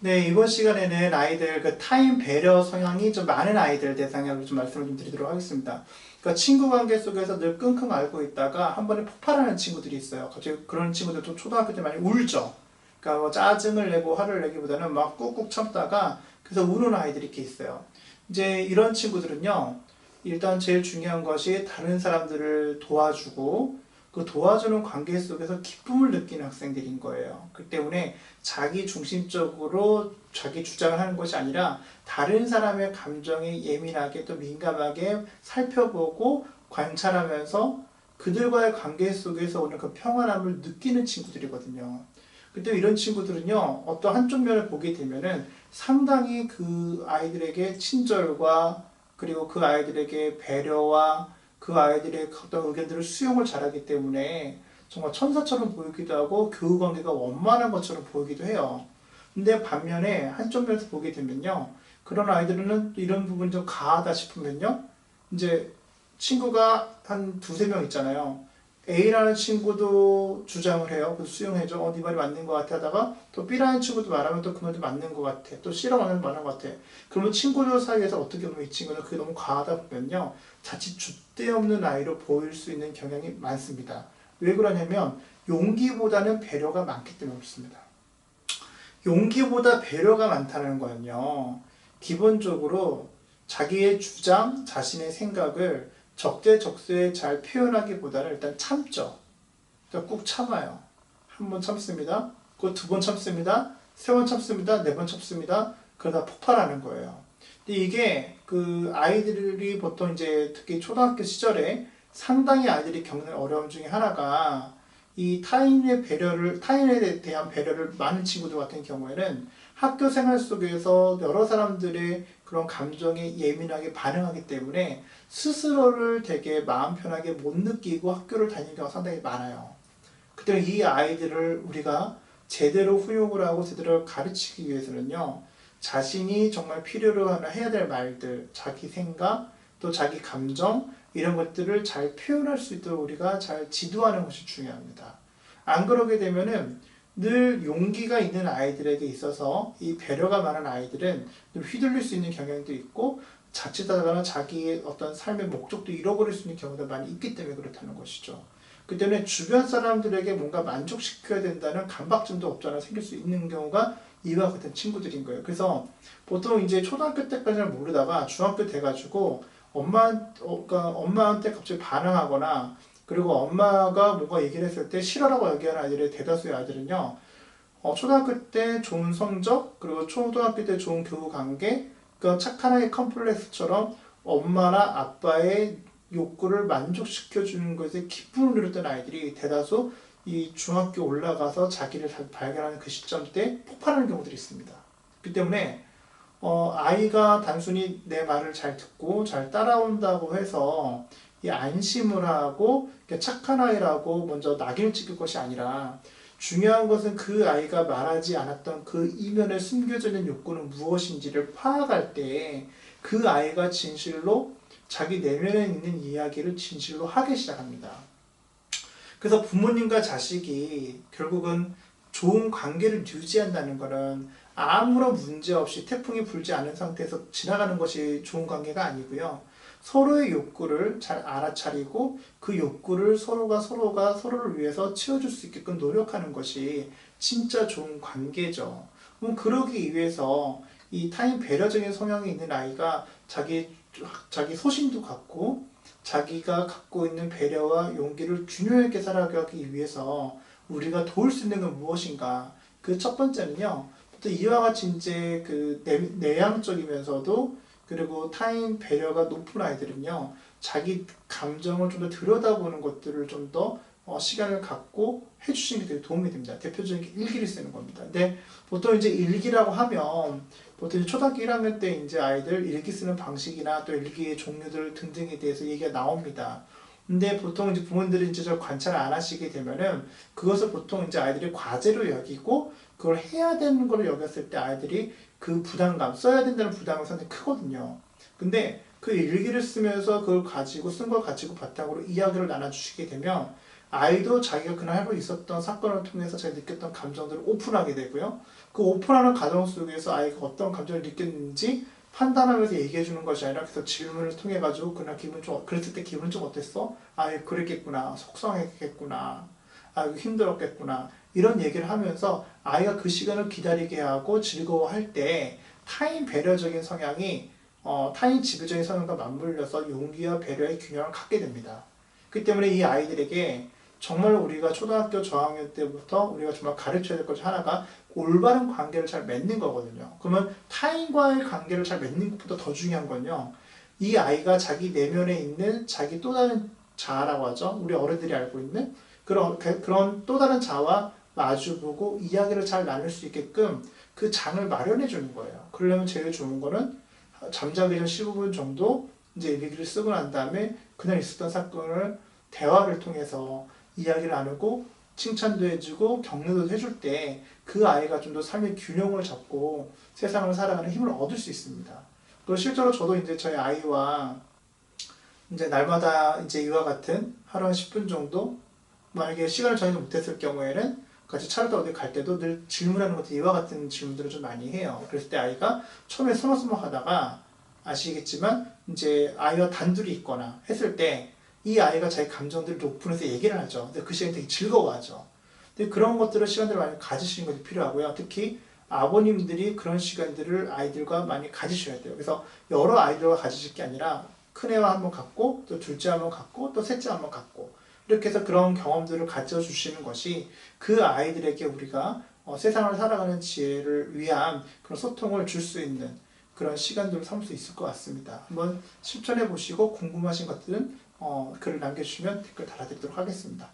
네, 이번 시간에는 아이들 그 타인 배려 성향이 좀 많은 아이들 대상으로 좀 말씀을 좀 드리도록 하겠습니다. 그러니까 친구 관계 속에서 늘 끙끙 앓고 있다가 한 번에 폭발하는 친구들이 있어요. 갑자기 그런 친구들도 초등학교 때 많이 울죠. 그러니까 뭐 짜증을 내고 화를 내기보다는 막 꾹꾹 참다가 그래서 우는 아이들이 이렇게 있어요. 이제 이런 친구들은요, 일단 제일 중요한 것이 다른 사람들을 도와주고 그 도와주는 관계 속에서 기쁨을 느끼는 학생들인 거예요. 그 때문에 자기 중심적으로 자기 주장을 하는 것이 아니라 다른 사람의 감정에 예민하게 또 민감하게 살펴보고 관찰하면서 그들과의 관계 속에서 오는 그 평안함을 느끼는 친구들이거든요. 그때 이런 친구들은요, 어떤 한쪽 면을 보게 되면은 상당히 그 아이들에게 친절과 그리고 그 아이들에게 배려와 그 아이들의 어떤 의견들을 수용을 잘하기 때문에 정말 천사처럼 보이기도 하고 교우 관계가 원만한 것처럼 보이기도 해요. 근데 반면에 한쪽 면에서 보게 되면요, 그런 아이들은 이런 부분이 좀 가하다 싶으면요, 이제 친구가 한 두세 명 있잖아요. A라는 친구도 주장을 해요. 그래서 수용해줘. 네 말이 맞는 것 같아 하다가 또 B라는 친구도 말하면 또 그 말도 맞는 것 같아. 또 C라고 하면 맞는 것 같아. 그러면 친구들 사이에서 어떻게 보면 이 친구는 그게 너무 과하다 보면요, 자칫 줏대 없는 아이로 보일 수 있는 경향이 많습니다. 왜 그러냐면 용기보다는 배려가 많기 때문에 그렇습니다. 용기보다 배려가 많다는 거는요, 기본적으로 자기의 주장, 자신의 생각을 적재적소에 잘 표현하기보다는 일단 참죠. 그러니까 꾹 참아요. 한 번 참습니다. 그 두 번 참습니다. 세 번 참습니다. 네 번 참습니다. 그러다 폭발하는 거예요. 근데 이게 그 아이들이 보통 이제 특히 초등학교 시절에 상당히 아이들이 겪는 어려움 중에 하나가 이 타인에 대한 배려를 많은 친구들 같은 경우에는 학교 생활 속에서 여러 사람들의 그런 감정에 예민하게 반응하기 때문에 스스로를 되게 마음 편하게 못 느끼고 학교를 다니는 경우가 상당히 많아요. 그때 이 아이들을 우리가 제대로 후육을 하고 제대로 가르치기 위해서는요, 자신이 정말 필요로 하나 해야 될 말들, 자기 생각, 또 자기 감정, 이런 것들을 잘 표현할 수 있도록 우리가 잘 지도하는 것이 중요합니다. 안 그러게 되면은 늘 용기가 있는 아이들에게 있어서 이 배려가 많은 아이들은 늘 휘둘릴 수 있는 경향도 있고 자칫하다가 자기의 어떤 삶의 목적도 잃어버릴 수 있는 경우가 많이 있기 때문에 그렇다는 것이죠. 그 때문에 주변 사람들에게 뭔가 만족시켜야 된다는 강박증도 없잖아 생길 수 있는 경우가 이와 같은 친구들인 거예요. 그래서 보통 이제 초등학교 때까지는 모르다가 중학교 돼가지고 그러니까 엄마한테 갑자기 반항하거나 그리고 엄마가 뭔가 얘기를 했을 때 싫어라고 얘기하는 아이들의 대다수의 아이들은요, 초등학교 때 좋은 성적, 그리고 초등학교 때 좋은 교우 관계, 그 착한 아이 컴플렉스처럼 엄마나 아빠의 욕구를 만족시켜주는 것에 기쁨을 누렸던 아이들이 대다수 이 중학교 올라가서 자기를 발견하는 그 시점 때 폭발하는 경우들이 있습니다. 그 때문에 아이가 단순히 내 말을 잘 듣고 잘 따라온다고 해서 이 안심을 하고 착한 아이라고 먼저 낙인을 찍을 것이 아니라 중요한 것은 그 아이가 말하지 않았던 그 이면에 숨겨져 있는 욕구는 무엇인지를 파악할 때 그 아이가 진실로 자기 내면에 있는 이야기를 진실로 하기 시작합니다. 그래서 부모님과 자식이 결국은 좋은 관계를 유지한다는 것은 아무런 문제 없이 태풍이 불지 않은 상태에서 지나가는 것이 좋은 관계가 아니고요. 서로의 욕구를 잘 알아차리고 그 욕구를 서로가 서로를 위해서 채워줄 수 있게끔 노력하는 것이 진짜 좋은 관계죠. 그럼 그러기 위해서 이 타인 배려적인 성향이 있는 아이가 자기 소신도 갖고 자기가 갖고 있는 배려와 용기를 균형 있게 살아가기 위해서 우리가 도울 수 있는 건 무엇인가? 그 첫 번째는요, 또 이와 같이 이제 그 내향적이면서도 그리고 타인 배려가 높은 아이들은요, 자기 감정을 좀 더 들여다보는 것들을 좀 더 시간을 갖고 해주시는 게 되게 도움이 됩니다. 대표적인 게 일기를 쓰는 겁니다. 근데 보통 이제 일기라고 하면 보통 이제 초등학교 1학년 때 이제 아이들 일기 쓰는 방식이나 또 일기의 종류들 등등에 대해서 얘기가 나옵니다. 근데 보통 이제 부모님들이 이제 저 관찰을 안 하시게 되면은 그것을 보통 이제 아이들이 과제로 여기고 그걸 해야 되는 걸로 여겼을 때 아이들이 그 부담감, 써야 된다는 부담이 상당히 크거든요. 근데 그 일기를 쓰면서 그걸 가지고 쓴 걸 가지고 바탕으로 이야기를 나눠주시게 되면 아이도 자기가 그날 하루 있었던 사건을 통해서 자기가 느꼈던 감정들을 오픈하게 되고요. 그 오픈하는 과정 속에서 아이가 어떤 감정을 느꼈는지 판단하면서 얘기해 주는 것이 아니라 그래서 질문을 통해 가지고 그날 기분 좀 그랬을 때 기분 좀 어땠어? 아, 그랬겠구나. 속상했겠구나. 아, 힘들었겠구나. 이런 얘기를 하면서 아이가 그 시간을 기다리게 하고 즐거워할 때 타인 배려적인 성향이 타인 지배적인 성향과 맞물려서 용기와 배려의 균형을 갖게 됩니다. 그렇기 때문에 이 아이들에게 정말 우리가 초등학교 저학년 때부터 우리가 정말 가르쳐야 될 것 중 하나가 올바른 관계를 잘 맺는 거거든요. 그러면 타인과의 관계를 잘 맺는 것보다 더 중요한 건요. 이 아이가 자기 내면에 있는 자기 또 다른 자아라고 하죠. 우리 어른들이 알고 있는 그런 또 다른 자아와 마주보고 이야기를 잘 나눌 수 있게끔 그 장을 마련해 주는 거예요. 그러려면 제일 좋은 거는 잠자기 전 15분 정도 이제 일기를 쓰고 난 다음에 그날 있었던 사건을 대화를 통해서 이야기를 나누고 칭찬도 해주고 격려도 해줄 때 그 아이가 좀 더 삶의 균형을 잡고 세상을 살아가는 힘을 얻을 수 있습니다. 그리고 실제로 저도 이제 저희 아이와 이제 날마다 이제 이와 같은 하루 한 10분 정도 만약에 시간을 정하지 못했을 경우에는 같이 차를 타고 어디 갈 때도 늘 질문하는 것도 이와 같은 질문들을 좀 많이 해요. 그랬을 때 아이가 처음에 서먹서먹 하다가 아시겠지만 이제 아이와 단둘이 있거나 했을 때 이 아이가 자기 감정들을 오픈해서 얘기를 하죠. 근데 그 시간이 되게 즐거워하죠. 근데 그런 것들을 시간들을 많이 가지시는 것이 필요하고요. 특히 아버님들이 그런 시간들을 아이들과 많이 가지셔야 돼요. 그래서 여러 아이들과 가지실 게 아니라 큰애와 한번 갖고 또 둘째 한번 갖고 또 셋째 한번 갖고 이렇게 해서 그런 경험들을 가져주시는 것이 그 아이들에게 우리가 세상을 살아가는 지혜를 위한 그런 소통을 줄 수 있는 그런 시간들을 삼을 수 있을 것 같습니다. 한번 실천해 보시고 궁금하신 것들은 글을 남겨주시면 댓글 달아드리도록 하겠습니다.